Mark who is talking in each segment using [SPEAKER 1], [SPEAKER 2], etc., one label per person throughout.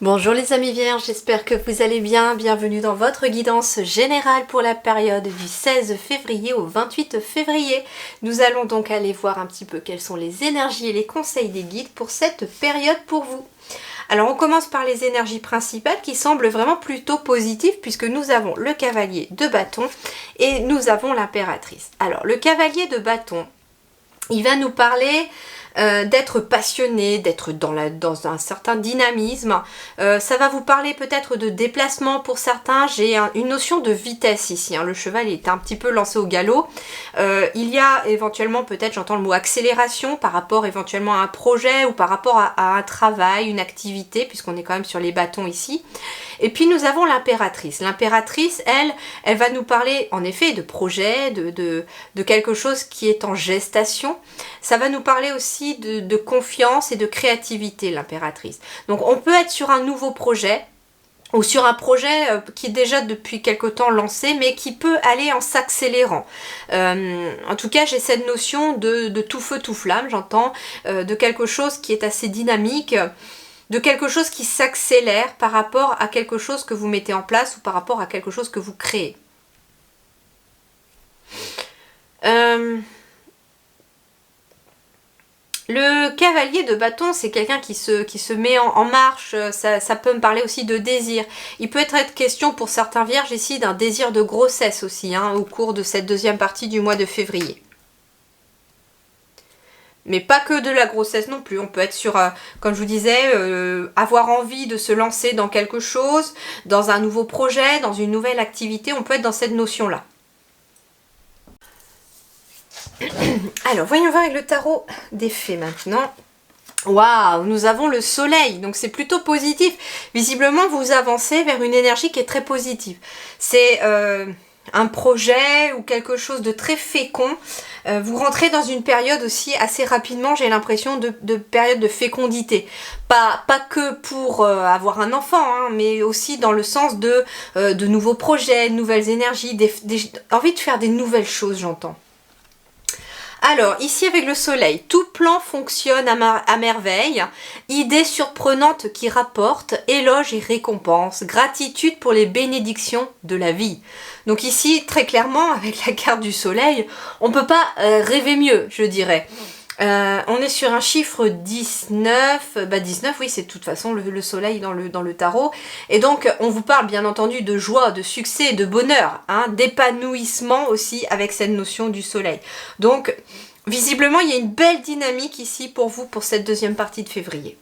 [SPEAKER 1] Bonjour les amis vierges, j'espère que vous allez bien. Bienvenue dans votre guidance générale pour la période du 16 février au 28 février. Nous allons donc aller voir un petit peu quelles sont les énergies et les conseils des guides pour cette période pour vous. Alors on commence par les énergies principales qui semblent vraiment plutôt positives puisque nous avons le cavalier de bâton et nous avons l'impératrice. Alors le cavalier de bâton, il va nous parler d'être passionné, d'être dans un certain dynamisme. Ça va vous parler peut-être de déplacement pour certains. J'ai une notion de vitesse ici. Le cheval est un petit peu lancé au galop. Il y a éventuellement peut-être, j'entends le mot accélération par rapport éventuellement à un projet ou par rapport à un travail, une activité, puisqu'on est quand même sur les bâtons ici. Et puis nous avons l'impératrice. L'impératrice, elle va nous parler en effet de projet, de quelque chose qui est en gestation. Ça va nous parler aussi de confiance et de créativité, l'impératrice. Donc on peut être sur un nouveau projet ou sur un projet qui est déjà depuis quelque temps lancé mais qui peut aller en s'accélérant. En tout cas j'ai cette notion de tout feu tout flamme, j'entends, de quelque chose qui est assez dynamique, de quelque chose qui s'accélère par rapport à quelque chose que vous mettez en place ou par rapport à quelque chose que vous créez. Le cavalier de bâton, c'est quelqu'un qui se met en marche, ça peut me parler aussi de désir. Il peut être question pour certains vierges ici d'un désir de grossesse aussi, au cours de cette deuxième partie du mois de février. Mais pas que de la grossesse non plus, on peut être sur, comme je vous disais, avoir envie de se lancer dans quelque chose, dans un nouveau projet, dans une nouvelle activité, on peut être dans cette notion-là. Alors, voyons voir avec le tarot des fées maintenant. Waouh, nous avons le soleil, donc c'est plutôt positif. Visiblement, vous avancez vers une énergie qui est très positive. C'est un projet ou quelque chose de très fécond. Vous rentrez dans une période aussi assez rapidement, j'ai l'impression, de période de fécondité. Pas que pour avoir un enfant, mais aussi dans le sens de nouveaux projets, de nouvelles énergies, envie de faire des nouvelles choses, j'entends. Alors, ici avec le soleil, tout plan fonctionne à merveille, idées surprenantes qui rapportent, éloges et récompenses, gratitude pour les bénédictions de la vie. Donc ici, très clairement, avec la carte du soleil, on ne peut pas rêver mieux, je dirais. On est sur un chiffre 19, 19 oui c'est de toute façon le soleil dans le tarot, et donc on vous parle bien entendu de joie, de succès, de bonheur, d'épanouissement aussi avec cette notion du soleil. Donc visiblement il y a une belle dynamique ici pour vous pour cette deuxième partie de février.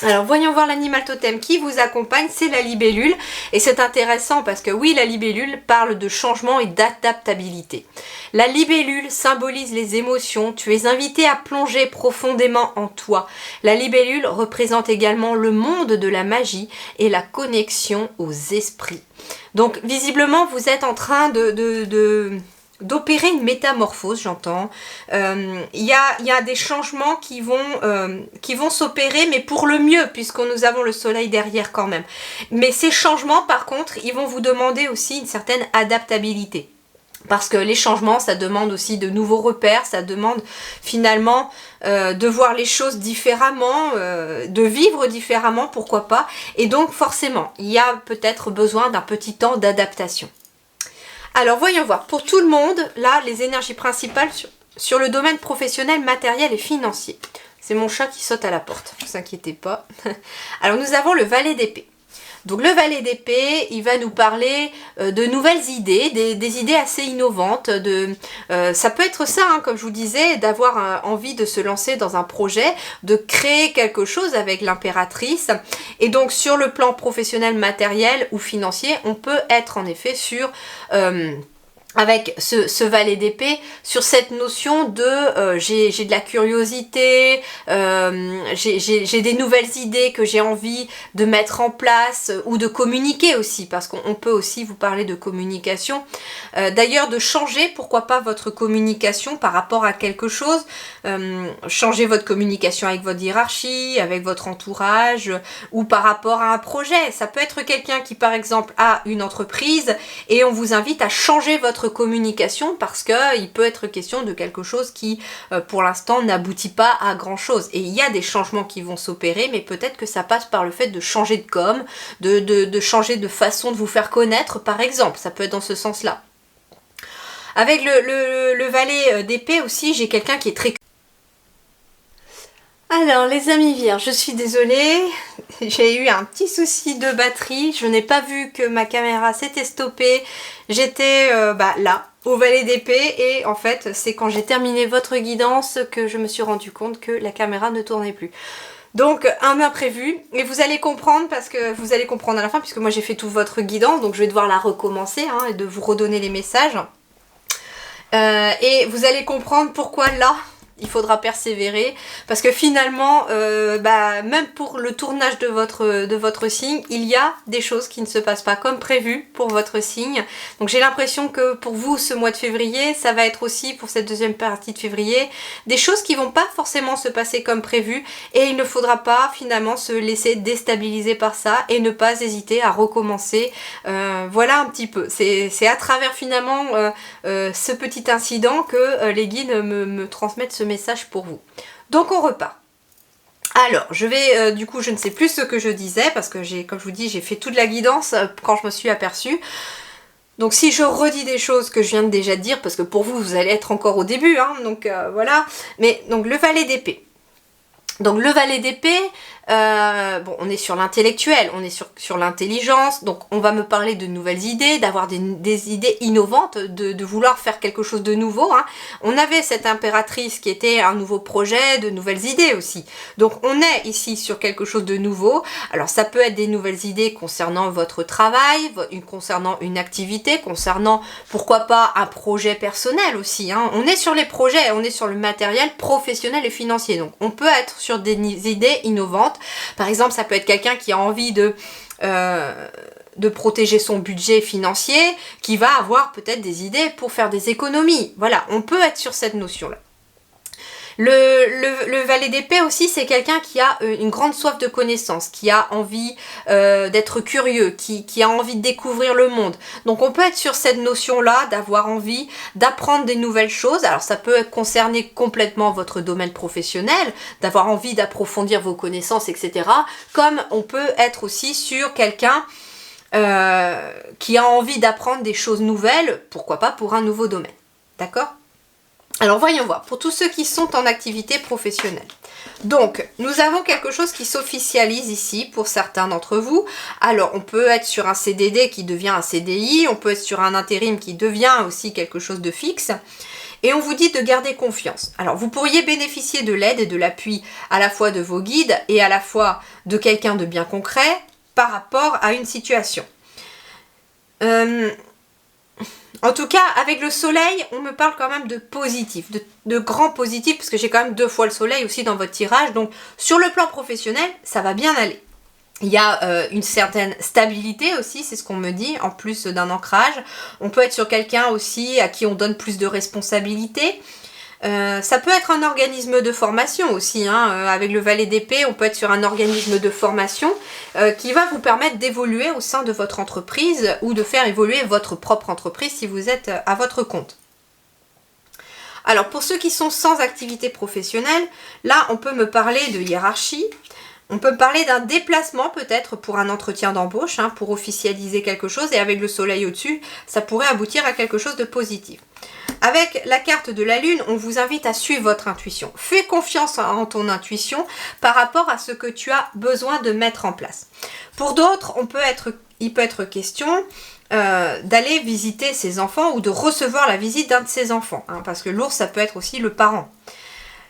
[SPEAKER 1] Alors voyons voir l'animal totem qui vous accompagne, c'est la libellule, et c'est intéressant parce que oui, la libellule parle de changement et d'adaptabilité. La libellule symbolise les émotions, tu es invité à plonger profondément en toi. La libellule représente également le monde de la magie et la connexion aux esprits. Donc visiblement vous êtes en train d'opérer une métamorphose, j'entends. Il y a des changements qui vont s'opérer, mais pour le mieux, puisque nous avons le soleil derrière quand même. Mais ces changements, par contre, ils vont vous demander aussi une certaine adaptabilité. Parce que les changements, ça demande aussi de nouveaux repères, ça demande finalement de voir les choses différemment, de vivre différemment, pourquoi pas. Et donc forcément, il y a peut-être besoin d'un petit temps d'adaptation. Alors voyons voir, pour tout le monde, là, les énergies principales sur le domaine professionnel, matériel et financier. C'est mon chat qui saute à la porte, ne vous inquiétez pas. Alors nous avons le valet d'épée. Donc le valet d'épée, il va nous parler de nouvelles idées, des idées assez innovantes. Ça peut être ça, comme je vous disais, d'avoir envie de se lancer dans un projet, de créer quelque chose avec l'impératrice. Et donc sur le plan professionnel, matériel ou financier, on peut être en effet sur... avec ce valet d'épée, sur cette notion de j'ai de la curiosité, j'ai des nouvelles idées que j'ai envie de mettre en place ou de communiquer aussi, parce qu'on peut aussi vous parler de communication. D'ailleurs, de changer, pourquoi pas, votre communication par rapport à quelque chose. Changer votre communication avec votre hiérarchie, avec votre entourage ou par rapport à un projet. Ça peut être quelqu'un qui, par exemple, a une entreprise et on vous invite à changer votre votre communication parce qu'il peut être question de quelque chose qui, pour l'instant, n'aboutit pas à grand chose. Et il y a des changements qui vont s'opérer, mais peut-être que ça passe par le fait de changer de com, de changer de façon de vous faire connaître, par exemple. Ça peut être dans ce sens-là. Avec le valet d'épée aussi, j'ai quelqu'un qui est très... Alors les amis vierges, je suis désolée, j'ai eu un petit souci de batterie, je n'ai pas vu que ma caméra s'était stoppée, j'étais là, au valet d'épée, et en fait c'est quand j'ai terminé votre guidance que je me suis rendu compte que la caméra ne tournait plus. Donc un imprévu, et vous allez comprendre parce que vous allez comprendre à la fin, puisque moi j'ai fait toute votre guidance, donc je vais devoir la recommencer et de vous redonner les messages. Et vous allez comprendre pourquoi là il faudra persévérer, parce que finalement même pour le tournage de votre signe, il y a des choses qui ne se passent pas comme prévu pour votre signe. Donc j'ai l'impression que pour vous ce mois de février, ça va être aussi pour cette deuxième partie de février, des choses qui vont pas forcément se passer comme prévu, et il ne faudra pas finalement se laisser déstabiliser par ça et ne pas hésiter à recommencer. Voilà un petit peu, c'est à travers finalement ce petit incident que les guides me transmettent ce message pour vous. Donc on repart. Alors, je vais, du coup, je ne sais plus ce que je disais, parce que comme je vous dis, j'ai fait toute la guidance quand je me suis aperçue. Donc si je redis des choses que je viens de déjà dire, parce que pour vous, vous allez être encore au début, donc voilà. Mais donc le valet d'épée. Donc le valet d'épée, on est sur l'intellectuel, on est sur l'intelligence, donc on va me parler de nouvelles idées, d'avoir des idées innovantes, de vouloir faire quelque chose de nouveau. On avait cette impératrice qui était un nouveau projet, de nouvelles idées aussi. Donc on est ici sur quelque chose de nouveau. Alors ça peut être des nouvelles idées concernant votre travail, concernant une activité, concernant pourquoi pas un projet personnel aussi. On est sur les projets, on est sur le matériel professionnel et financier. Donc on peut être sur des idées innovantes. Par exemple, ça peut être quelqu'un qui a envie de protéger son budget financier, qui va avoir peut-être des idées pour faire des économies. Voilà, on peut être sur cette notion-là. Le valet d'épée aussi, c'est quelqu'un qui a une grande soif de connaissance, qui a envie d'être curieux, qui a envie de découvrir le monde. Donc on peut être sur cette notion-là, d'avoir envie d'apprendre des nouvelles choses. Alors ça peut concerner complètement votre domaine professionnel, d'avoir envie d'approfondir vos connaissances, etc. Comme on peut être aussi sur quelqu'un qui a envie d'apprendre des choses nouvelles, pourquoi pas pour un nouveau domaine. D'accord ? Alors voyons voir, pour tous ceux qui sont en activité professionnelle. Donc, nous avons quelque chose qui s'officialise ici pour certains d'entre vous. Alors, on peut être sur un CDD qui devient un CDI, on peut être sur un intérim qui devient aussi quelque chose de fixe. Et on vous dit de garder confiance. Alors, vous pourriez bénéficier de l'aide et de l'appui à la fois de vos guides et à la fois de quelqu'un de bien concret par rapport à une situation. En tout cas, avec le soleil, on me parle quand même de positif, de grand positif, parce que j'ai quand même 2 fois le soleil aussi dans votre tirage. Donc, sur le plan professionnel, ça va bien aller. Il y a une certaine stabilité aussi, c'est ce qu'on me dit, en plus d'un ancrage. On peut être sur quelqu'un aussi à qui on donne plus de responsabilités. Ça peut être un organisme de formation aussi, avec le valet d'épée, on peut être sur un organisme de formation qui va vous permettre d'évoluer au sein de votre entreprise ou de faire évoluer votre propre entreprise si vous êtes à votre compte. Alors pour ceux qui sont sans activité professionnelle, là on peut me parler de hiérarchie, on peut me parler d'un déplacement peut-être pour un entretien d'embauche, pour officialiser quelque chose, et avec le soleil au-dessus, ça pourrait aboutir à quelque chose de positif. Avec la carte de la lune, on vous invite à suivre votre intuition. Fais confiance en ton intuition par rapport à ce que tu as besoin de mettre en place. Pour d'autres, il peut être question d'aller visiter ses enfants ou de recevoir la visite d'un de ses enfants. Parce que l'ours, ça peut être aussi le parent.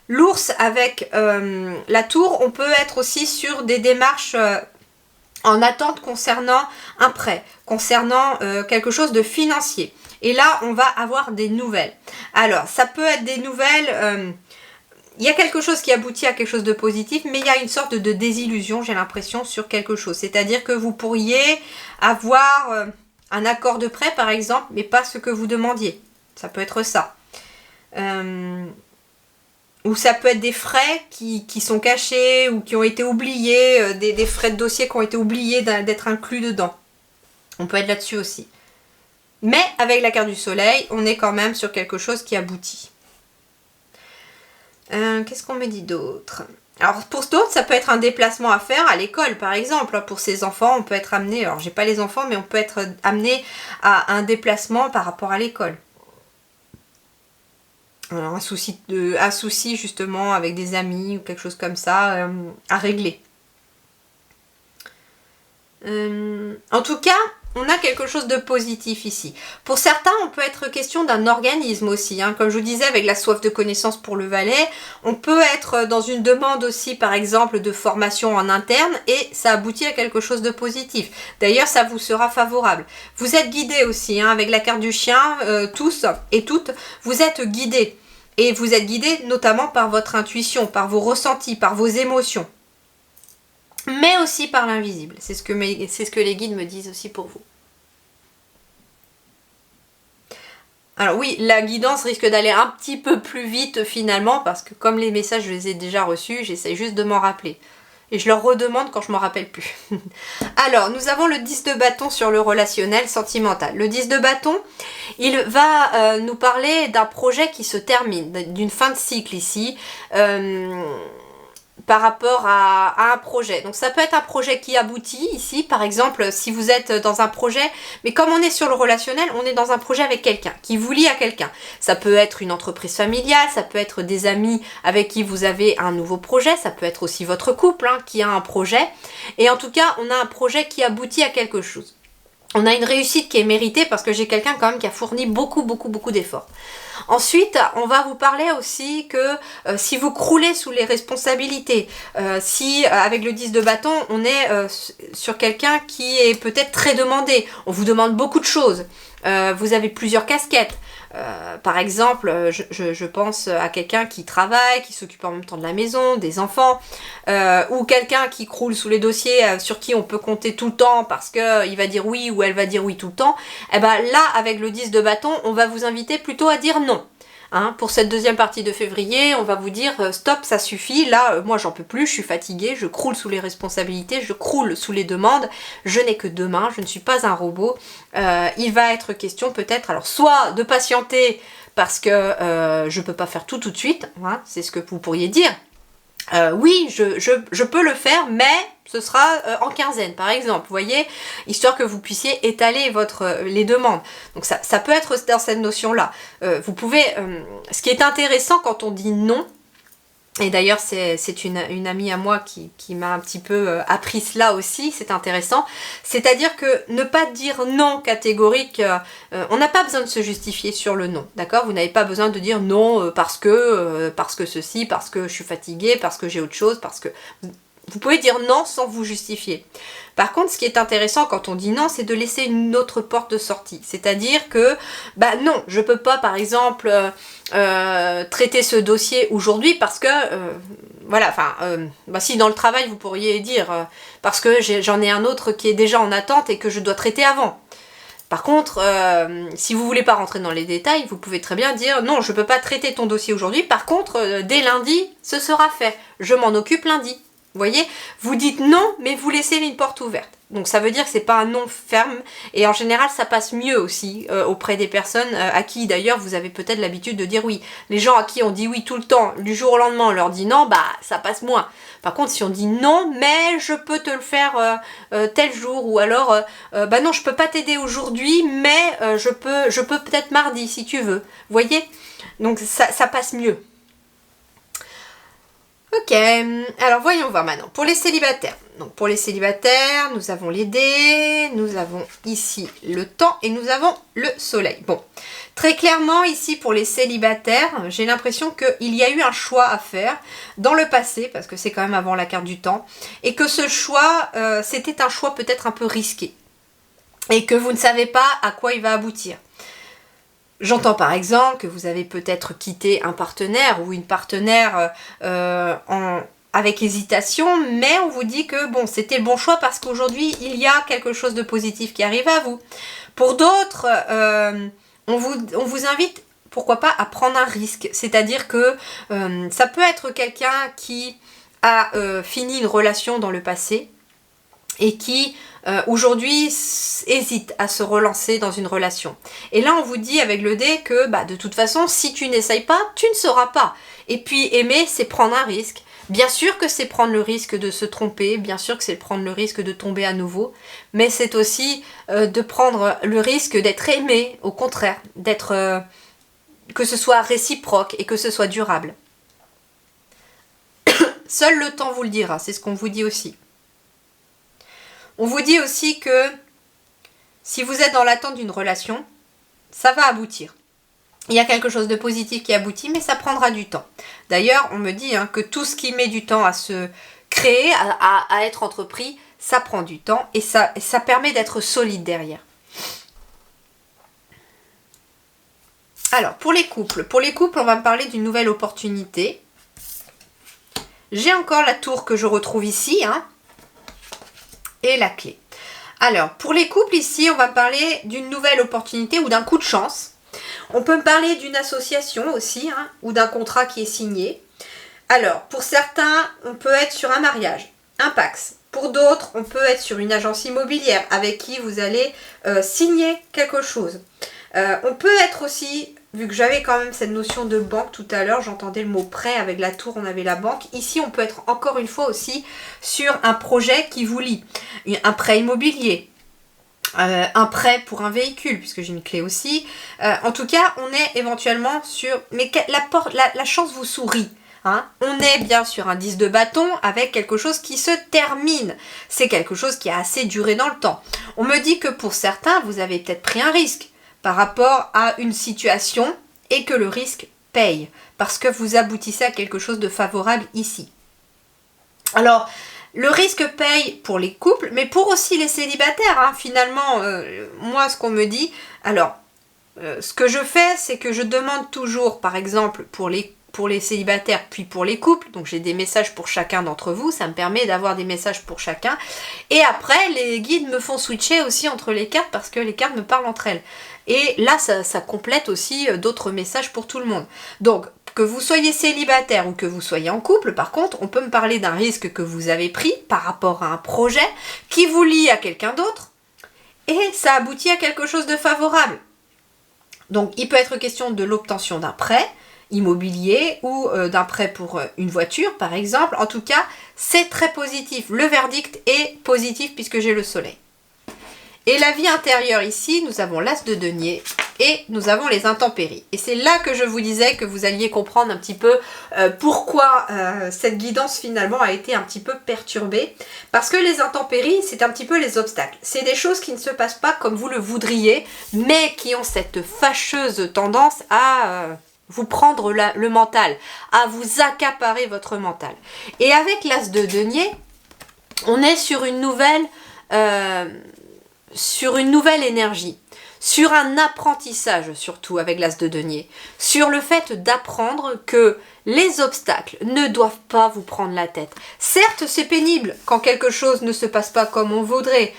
[SPEAKER 1] L'ours avec la tour, on peut être aussi sur des démarches en attente concernant un prêt, concernant quelque chose de financier. Et là, on va avoir des nouvelles. Alors, ça peut être des nouvelles... il y a quelque chose qui aboutit à quelque chose de positif, mais il y a une sorte de désillusion, j'ai l'impression, sur quelque chose. C'est-à-dire que vous pourriez avoir un accord de prêt, par exemple, mais pas ce que vous demandiez. Ça peut être ça. Ou ça peut être des frais qui sont cachés ou qui ont été oubliés, des frais de dossier qui ont été oubliés d'être inclus dedans. On peut être là-dessus aussi. Mais avec la carte du soleil, on est quand même sur quelque chose qui aboutit. Qu'est-ce qu'on me dit d'autre? Alors pour d'autres, ça peut être un déplacement à faire à l'école par exemple. Pour ces enfants, on peut être amené, alors j'ai pas les enfants, mais on peut être amené à un déplacement par rapport à l'école. Alors un souci justement avec des amis ou quelque chose comme ça à régler. En tout cas, on a quelque chose de positif ici. Pour certains, on peut être question d'un organisme aussi. Comme je vous disais, avec la soif de connaissance pour le valet, on peut être dans une demande aussi, par exemple, de formation en interne et ça aboutit à quelque chose de positif. D'ailleurs, ça vous sera favorable. Vous êtes guidés aussi, avec la carte du chien, tous et toutes, vous êtes guidés. Et vous êtes guidés notamment par votre intuition, par vos ressentis, par vos émotions. Mais aussi par l'invisible. C'est ce que les guides me disent aussi pour vous. Alors oui, la guidance risque d'aller un petit peu plus vite finalement, parce que comme les messages, je les ai déjà reçus, j'essaie juste de m'en rappeler. Et je leur redemande quand je m'en rappelle plus. Alors, nous avons le 10 de bâton sur le relationnel sentimental. Le 10 de bâton, il va nous parler d'un projet qui se termine, d'une fin de cycle ici. Par rapport à un projet. Donc ça peut être un projet qui aboutit ici, par exemple si vous êtes dans un projet, mais comme on est sur le relationnel, on est dans un projet avec quelqu'un, qui vous lie à quelqu'un. Ça peut être une entreprise familiale, ça peut être des amis avec qui vous avez un nouveau projet, ça peut être aussi votre couple qui a un projet. Et en tout cas, on a un projet qui aboutit à quelque chose. On a une réussite qui est méritée parce que j'ai quelqu'un quand même qui a fourni beaucoup d'efforts. Ensuite, on va vous parler aussi que si vous croulez sous les responsabilités, si avec le 10 de bâton, on est sur quelqu'un qui est peut-être très demandé, on vous demande beaucoup de choses, vous avez plusieurs casquettes. Par exemple, je pense à quelqu'un qui travaille, qui s'occupe en même temps de la maison, des enfants, ou quelqu'un qui croule sous les dossiers sur qui on peut compter tout le temps parce qu'il va dire oui ou elle va dire oui tout le temps. Et ben là, avec le 10 de bâton, on va vous inviter plutôt à dire non. Pour cette deuxième partie de février, on va vous dire stop, ça suffit, là moi j'en peux plus, je suis fatiguée, je croule sous les responsabilités, je croule sous les demandes, je n'ai que 2 mains, je ne suis pas un robot. Il va être question peut-être alors soit de patienter parce que je peux pas faire tout de suite, c'est ce que vous pourriez dire. Oui, je peux le faire, mais ce sera en quinzaine par exemple, vous voyez, histoire que vous puissiez étaler les demandes. Donc ça peut être dans cette notion-là. Vous pouvez, ce qui est intéressant quand on dit non, et d'ailleurs c'est une amie à moi qui m'a un petit peu appris cela aussi, c'est intéressant, c'est-à-dire que ne pas dire non catégorique, on n'a pas besoin de se justifier sur le non, d'accord? Vous n'avez pas besoin de dire non parce que ceci, parce que je suis fatiguée, parce que j'ai autre chose, parce que... Vous pouvez dire non sans vous justifier. Par contre, ce qui est intéressant quand on dit non, c'est de laisser une autre porte de sortie. C'est-à-dire que, non, je peux pas, par exemple, traiter ce dossier aujourd'hui parce que, si dans le travail, vous pourriez dire, parce que j'en ai un autre qui est déjà en attente et que je dois traiter avant. Par contre, si vous voulez pas rentrer dans les détails, vous pouvez très bien dire non, je peux pas traiter ton dossier aujourd'hui. Par contre, dès lundi, ce sera fait. Je m'en occupe lundi. Vous voyez, vous dites non, mais vous laissez une porte ouverte. Donc ça veut dire que c'est pas un non ferme. Et en général, ça passe mieux aussi auprès des personnes à qui d'ailleurs vous avez peut-être l'habitude de dire oui. Les gens à qui on dit oui tout le temps, du jour au lendemain on leur dit non, ça passe moins. Par contre, si on dit non, mais je peux te le faire tel jour, ou alors non, je peux pas t'aider aujourd'hui, mais je peux peut-être mardi si tu veux. Vous voyez, donc ça passe mieux. Ok, alors voyons voir maintenant. Pour les célibataires. Donc pour les célibataires, nous avons les dés, nous avons ici le temps et nous avons le soleil. Bon, très clairement ici pour les célibataires, j'ai l'impression qu'il y a eu un choix à faire dans le passé, parce que c'est quand même avant la carte du temps, et que ce choix, c'était un choix peut-être un peu risqué, et que vous ne savez pas à quoi il va aboutir. J'entends par exemple que vous avez peut-être quitté un partenaire ou une partenaire avec hésitation, mais on vous dit que bon, c'était le bon choix parce qu'aujourd'hui, il y a quelque chose de positif qui arrive à vous. Pour d'autres, on vous invite, pourquoi pas, à prendre un risque. C'est-à-dire que ça peut être quelqu'un qui a fini une relation dans le passé, et qui aujourd'hui hésite à se relancer dans une relation. Et là on vous dit avec le dé que de toute façon si tu n'essayes pas, tu ne sauras pas. Et puis aimer c'est prendre un risque. Bien sûr que c'est prendre le risque de se tromper, bien sûr que c'est prendre le risque de tomber à nouveau, mais c'est aussi de prendre le risque d'être aimé, au contraire, d'être que ce soit réciproque et que ce soit durable. Seul le temps vous le dira, c'est ce qu'on vous dit aussi. On vous dit aussi que si vous êtes dans l'attente d'une relation, ça va aboutir. Il y a quelque chose de positif qui aboutit, mais ça prendra du temps. D'ailleurs, on me dit que tout ce qui met du temps à se créer, à être entrepris, ça prend du temps et ça permet d'être solide derrière. Alors, pour les couples, on va me parler d'une nouvelle opportunité. J'ai encore la tour que je retrouve ici, et la clé. Alors, pour les couples ici, on va parler d'une nouvelle opportunité ou d'un coup de chance. On peut me parler d'une association aussi, ou d'un contrat qui est signé. Alors, pour certains, on peut être sur un mariage, un Pacs. Pour d'autres, on peut être sur une agence immobilière avec qui vous allez signer quelque chose. On peut être aussi, vu que j'avais quand même cette notion de banque tout à l'heure, j'entendais le mot prêt, avec la tour on avait la banque. Ici on peut être encore une fois aussi sur un projet qui vous lie. Un prêt immobilier, un prêt pour un véhicule, puisque j'ai une clé aussi. En tout cas on est éventuellement sur... Mais la chance vous sourit. On est bien sur un 10 de bâton avec quelque chose qui se termine. C'est quelque chose qui a assez duré dans le temps. On me dit que pour certains vous avez peut-être pris un risque par rapport à une situation et que le risque paye parce que vous aboutissez à quelque chose de favorable ici. Alors, le risque paye pour les couples, mais pour aussi les célibataires. Finalement, moi, ce qu'on me dit... Alors, ce que je fais, c'est que je demande toujours, par exemple, pour les célibataires, puis pour les couples. Donc j'ai des messages pour chacun d'entre vous, ça me permet d'avoir des messages pour chacun. Et après, les guides me font switcher aussi entre les cartes parce que les cartes me parlent entre elles. Et là, ça complète aussi d'autres messages pour tout le monde. Donc, que vous soyez célibataire ou que vous soyez en couple, par contre, on peut me parler d'un risque que vous avez pris par rapport à un projet qui vous lie à quelqu'un d'autre et ça aboutit à quelque chose de favorable. Donc, il peut être question de l'obtention d'un prêt immobilier ou d'un prêt pour une voiture, par exemple. En tout cas, c'est très positif. Le verdict est positif puisque j'ai le soleil. Et la vie intérieure ici, nous avons l'as de denier et nous avons les intempéries. Et c'est là que je vous disais que vous alliez comprendre un petit peu pourquoi cette guidance finalement a été un petit peu perturbée. Parce que les intempéries, c'est un petit peu les obstacles. C'est des choses qui ne se passent pas comme vous le voudriez, mais qui ont cette fâcheuse tendance à vous prendre le mental, à vous accaparer votre mental. Et avec l'as de denier, on est sur une nouvelle énergie, sur un apprentissage surtout avec l'as de denier, sur le fait d'apprendre que les obstacles ne doivent pas vous prendre la tête. Certes, c'est pénible quand quelque chose ne se passe pas comme on voudrait.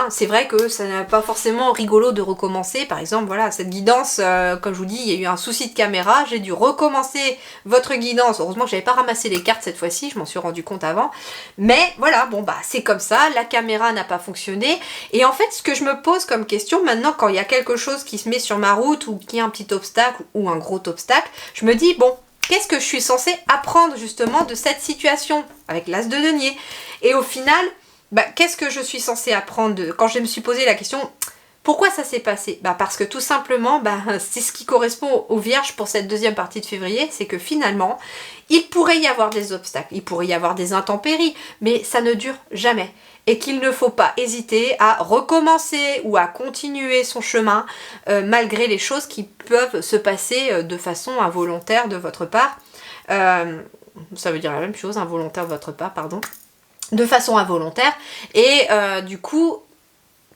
[SPEAKER 1] C'est vrai que ça n'est pas forcément rigolo de recommencer. Par exemple, voilà, cette guidance, comme je vous dis, il y a eu un souci de caméra. J'ai dû recommencer votre guidance. Heureusement que j'avais pas ramassé les cartes cette fois-ci, je m'en suis rendu compte avant. Mais voilà, c'est comme ça. La caméra n'a pas fonctionné. Et en fait, ce que je me pose comme question maintenant, quand il y a quelque chose qui se met sur ma route ou qui est un petit obstacle ou un gros obstacle, je me dis, qu'est-ce que je suis censée apprendre justement de cette situation avec l'as de denier? Et au final, qu'est-ce que je suis censée apprendre quand je me suis posé la question, pourquoi ça s'est passé? Parce que tout simplement, c'est ce qui correspond aux vierges pour cette deuxième partie de février, c'est que finalement, il pourrait y avoir des obstacles, il pourrait y avoir des intempéries, mais ça ne dure jamais. Et qu'il ne faut pas hésiter à recommencer ou à continuer son chemin malgré les choses qui peuvent se passer de façon involontaire de votre part. Ça veut dire la même chose, involontaire de votre part, pardon. De façon involontaire. Et du coup,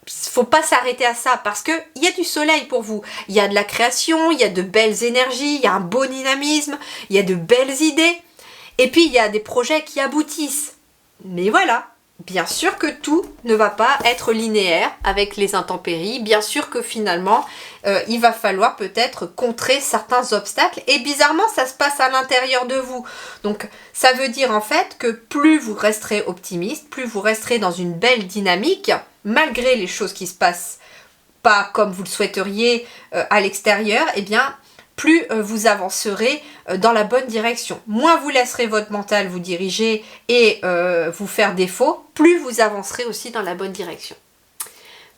[SPEAKER 1] faut pas s'arrêter à ça parce que il y a du soleil pour vous. Il y a de la création, il y a de belles énergies, il y a un beau dynamisme, il y a de belles idées. Et puis, il y a des projets qui aboutissent. Mais voilà. bien sûr que tout ne va pas être linéaire avec les intempéries. Bien sûr que finalement, il va falloir peut-être contrer certains obstacles. Et bizarrement, ça se passe à l'intérieur de vous. Donc, ça veut dire en fait que plus vous resterez optimiste, plus vous resterez dans une belle dynamique, malgré les choses qui se passent pas comme vous le souhaiteriez à l'extérieur, eh bien, plus vous avancerez dans la bonne direction. Moins vous laisserez votre mental vous diriger et vous faire défaut, plus vous avancerez aussi dans la bonne direction.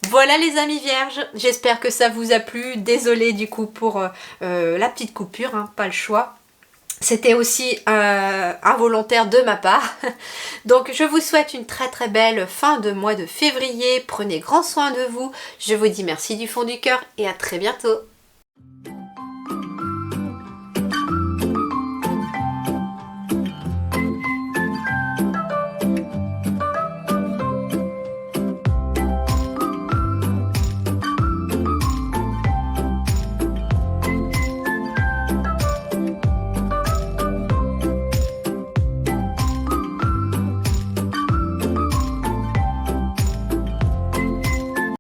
[SPEAKER 1] Voilà les amis vierges, j'espère que ça vous a plu. Désolée du coup pour la petite coupure, hein, pas le choix. C'était aussi involontaire de ma part. Donc je vous souhaite une très très belle fin de mois de février. Prenez grand soin de vous. Je vous dis merci du fond du cœur et à très bientôt.